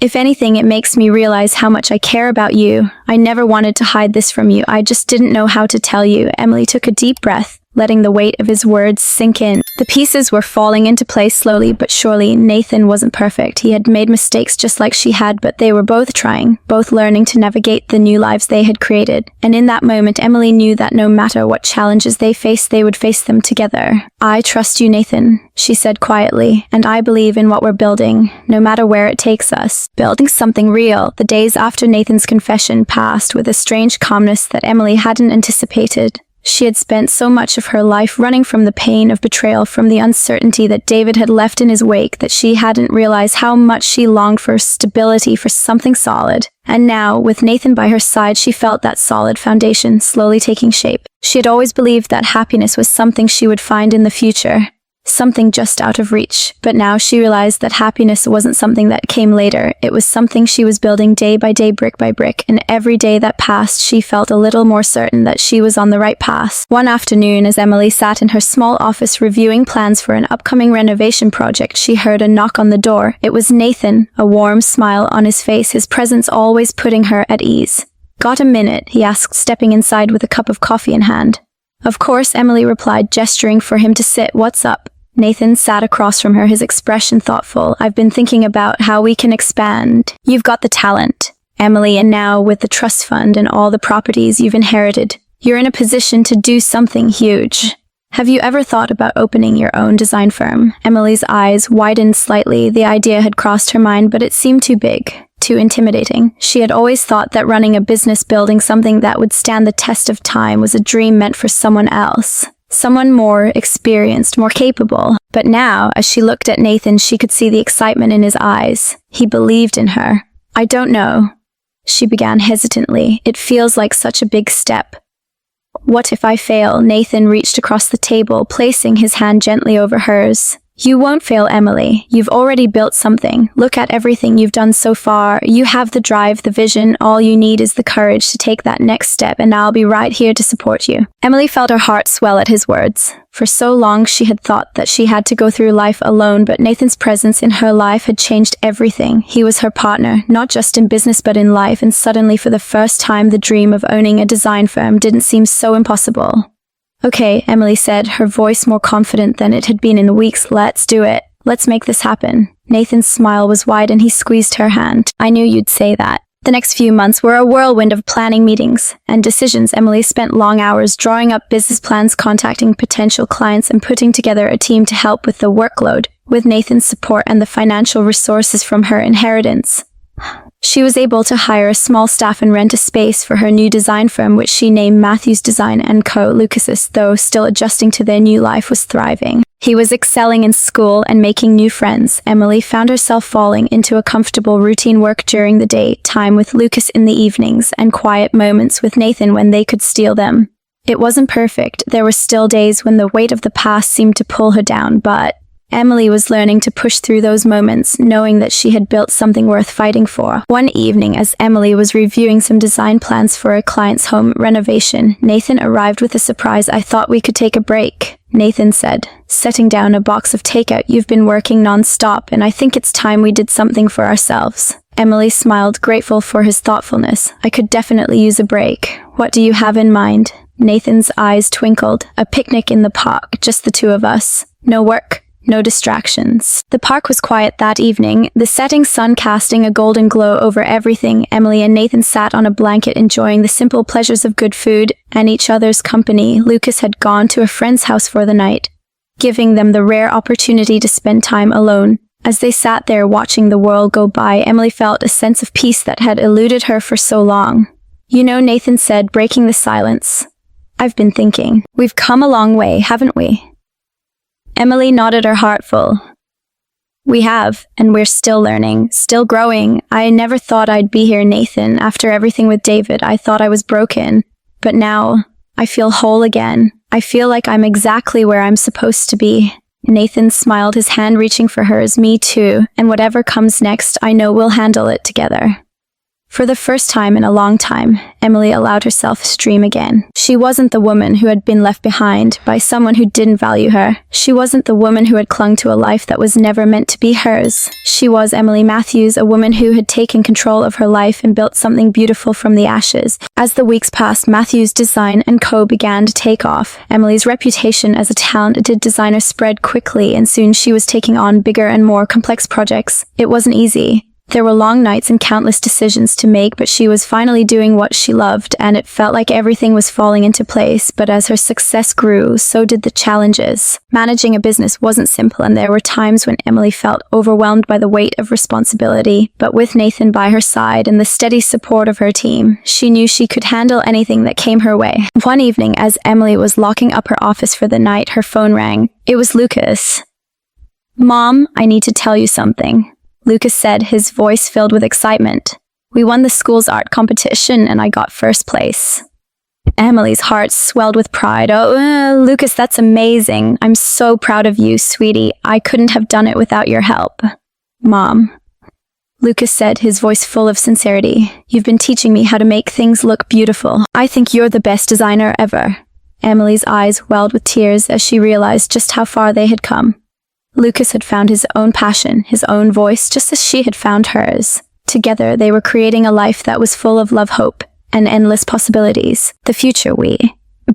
If anything, it makes me realize how much I care about you. I never wanted to hide this from you. I just didn't know how to tell you." Emily took a deep breath, letting the weight of his words sink in. The pieces were falling into place slowly but surely. Nathan wasn't perfect. He had made mistakes just like she had, but they were both trying, both learning to navigate the new lives they had created. And in that moment, Emily knew that no matter what challenges they faced, they would face them together. "I trust you, Nathan," she said quietly, "and I believe in what we're building, no matter where it takes us. Building something real." The days after Nathan's confession passed with a strange calmness that Emily hadn't anticipated. She had spent so much of her life running from the pain of betrayal, from the uncertainty that David had left in his wake, that she hadn't realized how much she longed for stability, for something solid. And now, with Nathan by her side, she felt that solid foundation slowly taking shape. She had always believed that happiness was something she would find in the future, something just out of reach. But now she realized that happiness wasn't something that came later. It was something she was building day by day, brick by brick, and every day that passed, she felt a little more certain that she was on the right path. One afternoon, as Emily sat in her small office reviewing plans for an upcoming renovation project, she heard a knock on the door. It was Nathan, a warm smile on his face, his presence always putting her at ease. "Got a minute?" he asked, stepping inside with a cup of coffee in hand. "Of course," Emily replied, gesturing for him to sit. "What's up?" Nathan sat across from her, his expression thoughtful. "I've been thinking about how we can expand. You've got the talent, Emily, and now with the trust fund and all the properties you've inherited, you're in a position to do something huge. Have you ever thought about opening your own design firm?" Emily's eyes widened slightly. The idea had crossed her mind, but it seemed too big, too intimidating. She had always thought that running a business, building something that would stand the test of time, was a dream meant for someone else. Someone more experienced, more capable. But now, as she looked at Nathan, she could see the excitement in his eyes. He believed in her. "I don't know," she began hesitantly. "It feels like such a big step. What if I fail?" Nathan reached across the table, placing his hand gently over hers. "You won't fail, Emily. You've already built something. Look at everything you've done so far. You have the drive, the vision. All you need is the courage to take that next step, and I'll be right here to support you." Emily felt her heart swell at his words. For so long, she had thought that she had to go through life alone, but Nathan's presence in her life had changed everything. He was her partner, not just in business but in life, and suddenly, for the first time, the dream of owning a design firm didn't seem so impossible. "Okay," Emily said, her voice more confident than it had been in weeks. "Let's do it. Let's make this happen." Nathan's smile was wide and he squeezed her hand. "I knew you'd say that." The next few months were a whirlwind of planning, meetings, and decisions. Emily spent long hours drawing up business plans, contacting potential clients, and putting together a team to help with the workload. With Nathan's support and the financial resources from her inheritance, she was able to hire a small staff and rent a space for her new design firm, which she named Matthews Design & Co. Lucas, though still adjusting to their new life, was thriving. He was excelling in school and making new friends. Emily found herself falling into a comfortable routine, work during the day, time with Lucas in the evenings, and quiet moments with Nathan when they could steal them. It wasn't perfect. There were still days when the weight of the past seemed to pull her down, but Emily was learning to push through those moments, knowing that she had built something worth fighting for. One evening, as Emily was reviewing some design plans for a client's home renovation, Nathan arrived with a surprise. "I thought we could take a break," Nathan said, setting down a box of takeout. "You've been working non-stop, and I think it's time we did something for ourselves." Emily smiled, grateful for his thoughtfulness. "I could definitely use a break. What do you have in mind?" Nathan's eyes twinkled. "A picnic in the park, just the two of us. No work, no distractions." The park was quiet that evening, the setting sun casting a golden glow over everything. Emily and Nathan sat on a blanket, enjoying the simple pleasures of good food and each other's company. Lucas had gone to a friend's house for the night, giving them the rare opportunity to spend time alone. As they sat there watching the world go by, Emily felt a sense of peace that had eluded her for so long. "You know," Nathan said, breaking the silence, "I've been thinking. We've come a long way, haven't we?" Emily nodded, her heart full. "We have, and we're still learning, still growing. I never thought I'd be here, Nathan. After everything with David, I thought I was broken. But now, I feel whole again. I feel like I'm exactly where I'm supposed to be." Nathan smiled, his hand reaching for hers. Me too, and whatever comes next, I know we'll handle it together. For the first time in a long time, Emily allowed herself to dream again. She wasn't the woman who had been left behind by someone who didn't value her. She wasn't the woman who had clung to a life that was never meant to be hers. She was Emily Matthews, a woman who had taken control of her life and built something beautiful from the ashes. As the weeks passed, Matthews Design & Co. began to take off. Emily's reputation as a talented designer spread quickly, and soon she was taking on bigger and more complex projects. It wasn't easy. There were long nights and countless decisions to make, but she was finally doing what she loved, and it felt like everything was falling into place. But as her success grew, so did the challenges. Managing a business wasn't simple, and there were times when Emily felt overwhelmed by the weight of responsibility. But with Nathan by her side and the steady support of her team, she knew she could handle anything that came her way. One evening, as Emily was locking up her office for the night, her phone rang. It was Lucas. "Mom, I need to tell you something," Lucas said, his voice filled with excitement. "We won the school's art competition and I got first place." Emily's heart swelled with pride. "Oh, Lucas, that's amazing. I'm so proud of you, sweetie. I couldn't have done it without your help." "Mom," Lucas said, his voice full of sincerity, "you've been teaching me how to make things look beautiful. I think you're the best designer ever." Emily's eyes welled with tears as she realized just how far they had come. Lucas had found his own passion, his own voice, just as she had found hers. Together, they were creating a life that was full of love, hope, and endless possibilities. The future we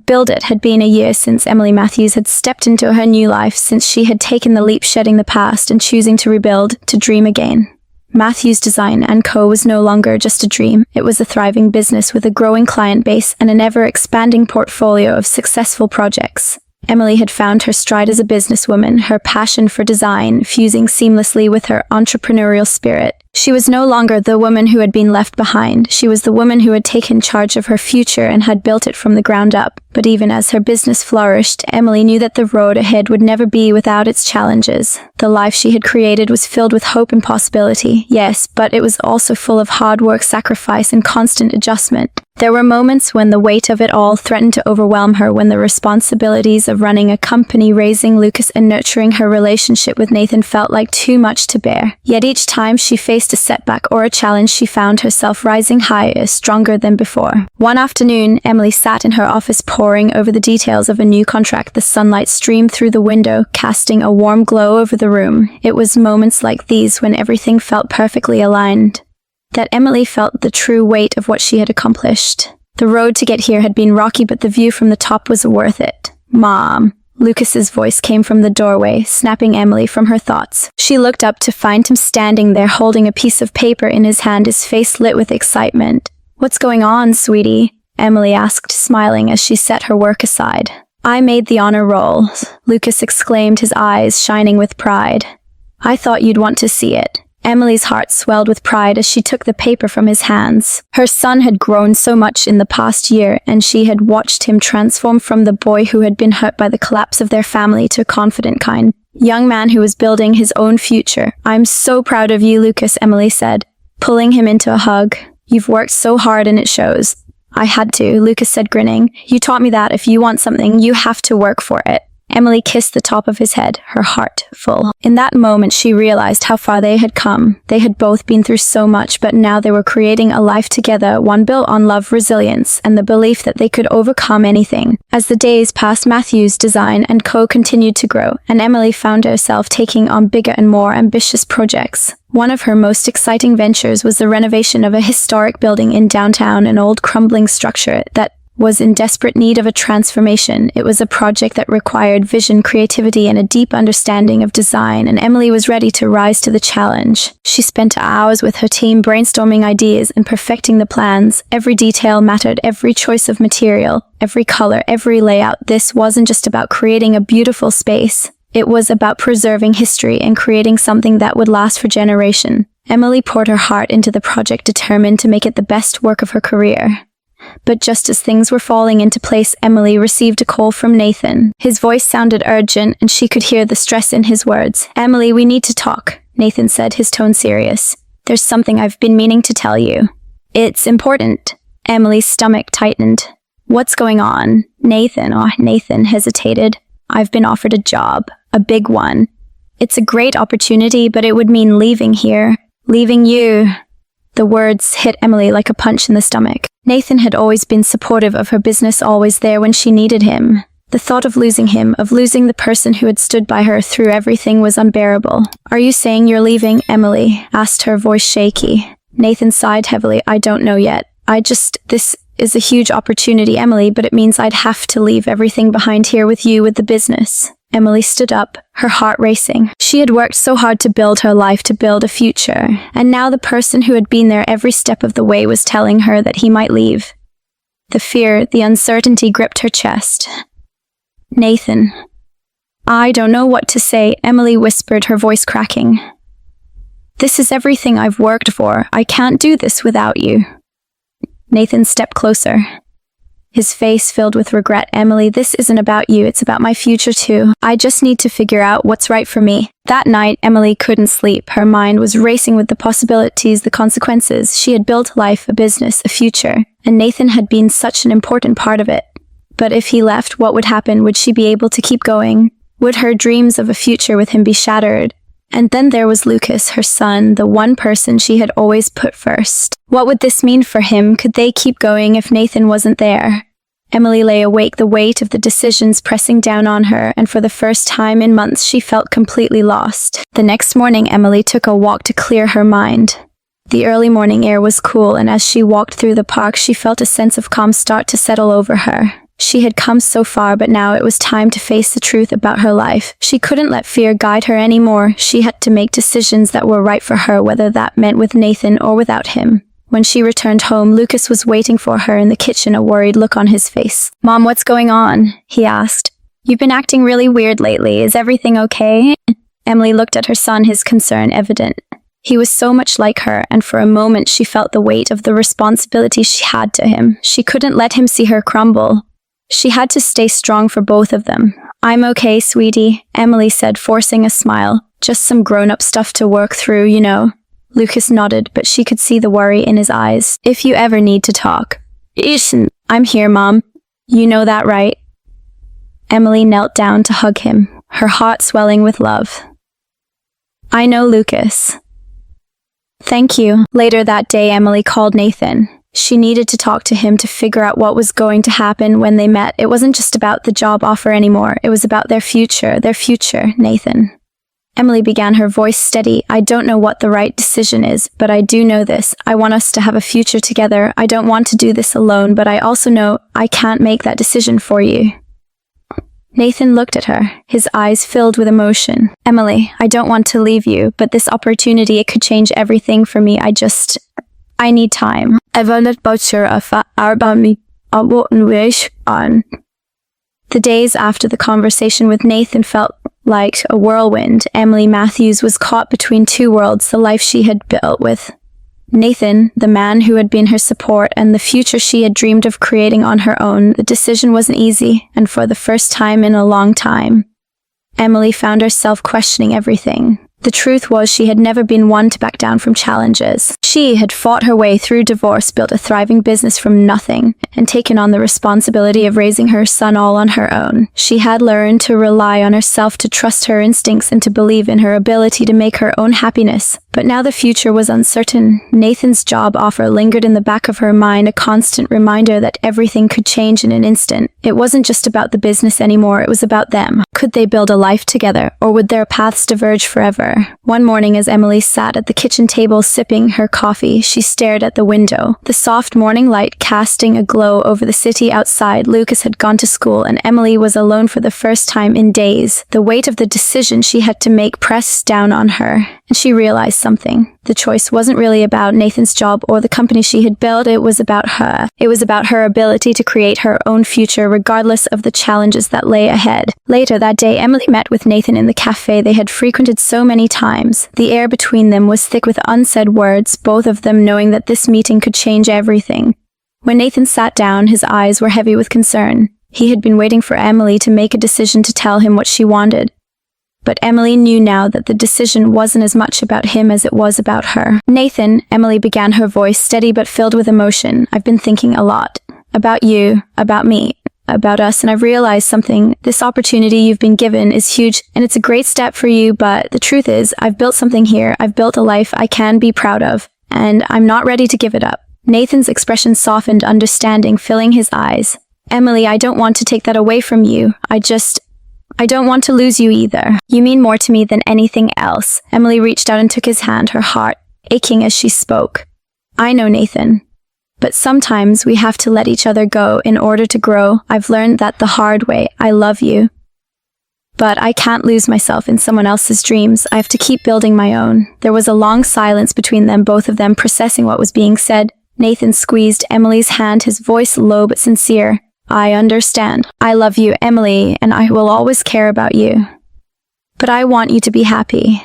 build it had been a year since Emily Matthews had stepped into her new life, since she had taken the leap, shedding the past and choosing to rebuild, to dream again. Matthews Design & Co. was no longer just a dream. It was a thriving business with a growing client base and an ever-expanding portfolio of successful projects. Emily had found her stride as a businesswoman, her passion for design fusing seamlessly with her entrepreneurial spirit. She was no longer the woman who had been left behind. She was the woman who had taken charge of her future and had built it from the ground up. But even as her business flourished, Emily knew that the road ahead would never be without its challenges. The life she had created was filled with hope and possibility, yes, but it was also full of hard work, sacrifice, and constant adjustment. There were moments when the weight of it all threatened to overwhelm her, when the responsibilities of running a company, raising Lucas, and nurturing her relationship with Nathan felt like too much to bear. Yet each time she faced a setback or a challenge, she found herself rising higher, stronger than before. One afternoon, Emily sat in her office poring over the details of a new contract. The sunlight streamed through the window, casting a warm glow over the room. It was moments like these, when everything felt perfectly aligned, that Emily felt the true weight of what she had accomplished. The road to get here had been rocky, but the view from the top was worth it. "Mom." Lucas's voice came from the doorway, snapping Emily from her thoughts. She looked up to find him standing there, holding a piece of paper in his hand, his face lit with excitement. "What's going on, sweetie?" Emily asked, smiling as she set her work aside. "I made the honor roll," Lucas exclaimed, his eyes shining with pride. "I thought you'd want to see it." Emily's heart swelled with pride as she took the paper from his hands. Her son had grown so much in the past year, and she had watched him transform from the boy who had been hurt by the collapse of their family to a confident, kind young man who was building his own future. "I'm so proud of you, Lucas," Emily said, pulling him into a hug. "You've worked so hard and it shows." "I had to," Lucas said, grinning. "You taught me that if you want something, you have to work for it." Emily kissed the top of his head, her heart full. In that moment, she realized how far they had come. They had both been through so much, but now they were creating a life together, one built on love, resilience, and the belief that they could overcome anything. As the days passed, Matthews Design & Co. continued to grow, and Emily found herself taking on bigger and more ambitious projects. One of her most exciting ventures was the renovation of a historic building in downtown, an old crumbling structure that was in desperate need of a transformation. It was a project that required vision, creativity, and a deep understanding of design, and Emily was ready to rise to the challenge. She spent hours with her team brainstorming ideas and perfecting the plans. Every detail mattered, every choice of material, every color, every layout. This wasn't just about creating a beautiful space. It was about preserving history and creating something that would last for generations. Emily poured her heart into the project, determined to make it the best work of her career. But just as things were falling into place, Emily received a call from Nathan. His voice sounded urgent, and she could hear the stress in his words. "Emily, we need to talk," Nathan said, his tone serious. "There's something I've been meaning to tell you." "It's important." Emily's stomach tightened. "What's going on?" Nathan hesitated. "I've been offered a job a big one. It's a great opportunity, but it would mean leaving here. Leaving you. The words hit Emily like a punch in the stomach. Nathan had always been supportive of her business, always there when she needed him. The thought of losing him, of losing the person who had stood by her through everything, was unbearable. Are you saying you're leaving, Emily? Asked her voice shaky. Nathan sighed heavily. I don't know yet. This is a huge opportunity, Emily, but it means I'd have to leave everything behind here with you with the business. Emily stood up, her heart racing. She had worked so hard to build her life, to build a future, and now the person who had been there every step of the way was telling her that he might leave. The fear, the uncertainty gripped her chest. Nathan. I don't know what to say, Emily whispered, her voice cracking. This is everything I've worked for. I can't do this without you. Nathan stepped closer, his face filled with regret. Emily, this isn't about you, it's about my future too. I just need to figure out what's right for me. That night, Emily couldn't sleep. Her mind was racing with the possibilities, the consequences. She had built a life, a business, a future, and Nathan had been such an important part of it. But if he left, what would happen? Would she be able to keep going? Would her dreams of a future with him be shattered? And then there was Lucas, her son, the one person she had always put first. What would this mean for him? Could they keep going if Nathan wasn't there? Emily lay awake, the weight of the decisions pressing down on her, and for the first time in months she felt completely lost. The next morning, Emily took a walk to clear her mind. The early morning air was cool, and as she walked through the park, she felt a sense of calm start to settle over her. She had come so far, but now it was time to face the truth about her life. She couldn't let fear guide her anymore. She had to make decisions that were right for her, whether that meant with Nathan or without him. When she returned home, Lucas was waiting for her in the kitchen, a worried look on his face. Mom, what's going on? He asked. You've been acting really weird lately. Is everything okay? Emily looked at her son, his concern evident. He was so much like her, and for a moment she felt the weight of the responsibility she had to him. She couldn't let him see her crumble. She had to stay strong for both of them. I'm okay, sweetie, Emily said, forcing a smile. Just some grown-up stuff to work through, you know. Lucas nodded, but she could see the worry in his eyes. If you ever need to talk. Listen, I'm here, Mom. You know that, right? Emily knelt down to hug him, her heart swelling with love. I know, Lucas. Thank you. Later that day, Emily called Nathan. She needed to talk to him to figure out what was going to happen when they met. It wasn't just about the job offer anymore. It was about their future, Nathan. Emily began, her voice steady. I don't know what the right decision is, but I do know this. I want us to have a future together. I don't want to do this alone, but I also know I can't make that decision for you. Nathan looked at her, his eyes filled with emotion. Emily, I don't want to leave you, but this opportunity, it could change everything for me. I need time. The days after the conversation with Nathan felt like a whirlwind. Emily Matthews was caught between two worlds, the life she had built with Nathan, the man who had been her support, and the future she had dreamed of creating on her own. The decision wasn't easy, and for the first time in a long time, Emily found herself questioning everything. The truth was she had never been one to back down from challenges. She had fought her way through divorce, built a thriving business from nothing, and taken on the responsibility of raising her son all on her own. She had learned to rely on herself, to trust her instincts, and to believe in her ability to make her own happiness. But now the future was uncertain. Nathan's job offer lingered in the back of her mind, a constant reminder that everything could change in an instant. It wasn't just about the business anymore, it was about them. Could they build a life together, or would their paths diverge forever? One morning, as Emily sat at the kitchen table sipping her coffee, she stared at the window, the soft morning light casting a glow over the city outside. Lucas had gone to school, and Emily was alone for the first time in days. The weight of the decision she had to make pressed down on her, and she realized something. The choice wasn't really about Nathan's job or the company she had built. It was about her. It was about her ability to create her own future, regardless of the challenges that lay ahead. Later that day, Emily met with Nathan in the cafe they had frequented so many times. The air between them was thick with unsaid words, both of them knowing that this meeting could change everything. When Nathan sat down, his eyes were heavy with concern. He had been waiting for Emily to make a decision, to tell him what she wanted. But Emily knew now that the decision wasn't as much about him as it was about her. Nathan, Emily began, her voice steady but filled with emotion. I've been thinking a lot. About you, about me. about us, and I've realized something. This opportunity you've been given is huge, and it's a great step for you, but the truth is, I've built something here. I've built a life I can be proud of, and I'm not ready to give it up." Nathan's expression softened, understanding filling his eyes. "Emily, I don't want to take that away from you. I don't want to lose you either. You mean more to me than anything else." Emily reached out and took his hand, her heart aching as she spoke. "I know, Nathan. But sometimes we have to let each other go in order to grow. I've learned that the hard way. I love you. But I can't lose myself in someone else's dreams. I have to keep building my own." There was a long silence between them, both of them processing what was being said. Nathan squeezed Emily's hand, his voice low but sincere. "I understand. I love you, Emily, and I will always care about you. But I want you to be happy.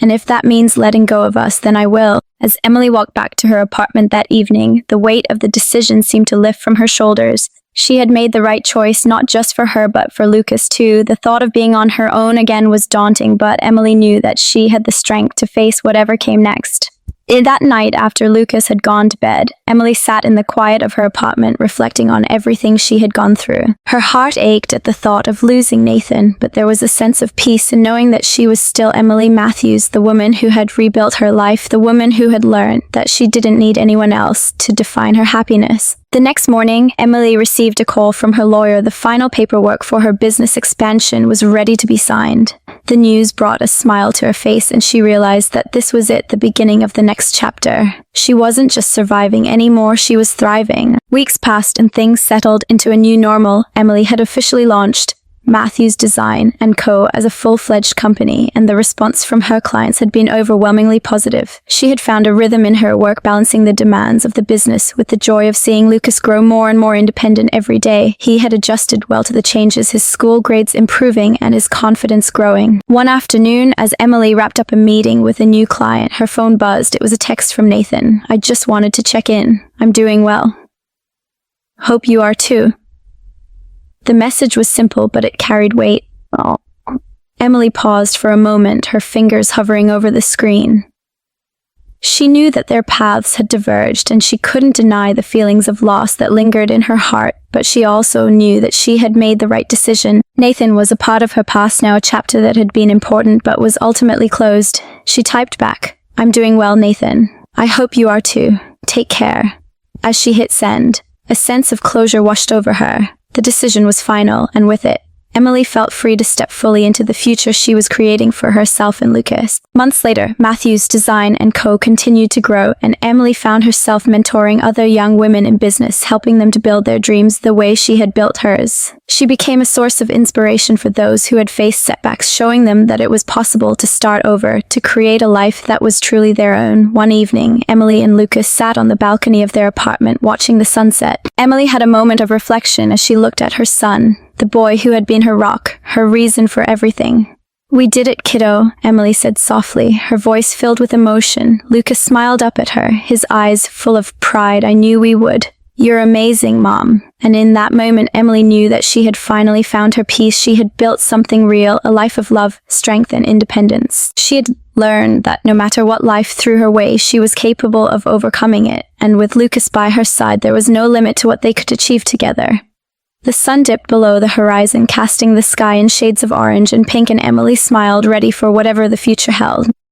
And if that means letting go of us, then I will." As Emily walked back to her apartment that evening, the weight of the decision seemed to lift from her shoulders. She had made the right choice, not just for her, but for Lucas too. The thought of being on her own again was daunting, but Emily knew that she had the strength to face whatever came next. That night, after Lucas had gone to bed, Emily sat in the quiet of her apartment, reflecting on everything she had gone through. Her heart ached at the thought of losing Nathan, but there was a sense of peace in knowing that she was still Emily Matthews, the woman who had rebuilt her life, the woman who had learned that she didn't need anyone else to define her happiness. The next morning, Emily received a call from her lawyer. The final paperwork for her business expansion was ready to be signed. The news brought a smile to her face, and she realized that this was it, the beginning of the next chapter. She wasn't just surviving anymore, she was thriving. Weeks passed and things settled into a new normal. Emily had officially launched Matthews Design & Co. as a full-fledged company, and the response from her clients had been overwhelmingly positive. She had found a rhythm in her work, balancing the demands of the business with the joy of seeing Lucas grow more and more independent every day. He had adjusted well to the changes, his school grades improving and his confidence growing. One afternoon, as Emily wrapped up a meeting with a new client, her phone buzzed. It was a text from Nathan. "I just wanted to check in. I'm doing well. Hope you are too." The message was simple, but it carried weight. Oh. Emily paused for a moment, her fingers hovering over the screen. She knew that their paths had diverged, and she couldn't deny the feelings of loss that lingered in her heart, but she also knew that she had made the right decision. Nathan was a part of her past now, a chapter that had been important but was ultimately closed. She typed back, "I'm doing well, Nathan. I hope you are too. Take care." As she hit send, a sense of closure washed over her. The decision was final, and with it, Emily felt free to step fully into the future she was creating for herself and Lucas. Months later, Matthews Design & Co. continued to grow, and Emily found herself mentoring other young women in business, helping them to build their dreams the way she had built hers. She became a source of inspiration for those who had faced setbacks, showing them that it was possible to start over, to create a life that was truly their own. One evening, Emily and Lucas sat on the balcony of their apartment, watching the sunset. Emily had a moment of reflection as she looked at her son, the boy who had been her rock, her reason for everything. "We did it, kiddo," Emily said softly, her voice filled with emotion. Lucas smiled up at her, his eyes full of pride. "I knew we would. You're amazing, Mom." And in that moment, Emily knew that she had finally found her peace. She had built something real, a life of love, strength, and independence. She had learned that no matter what life threw her way, she was capable of overcoming it. And with Lucas by her side, there was no limit to what they could achieve together. The sun dipped below the horizon, casting the sky in shades of orange and pink, and Emily smiled, ready for whatever the future held.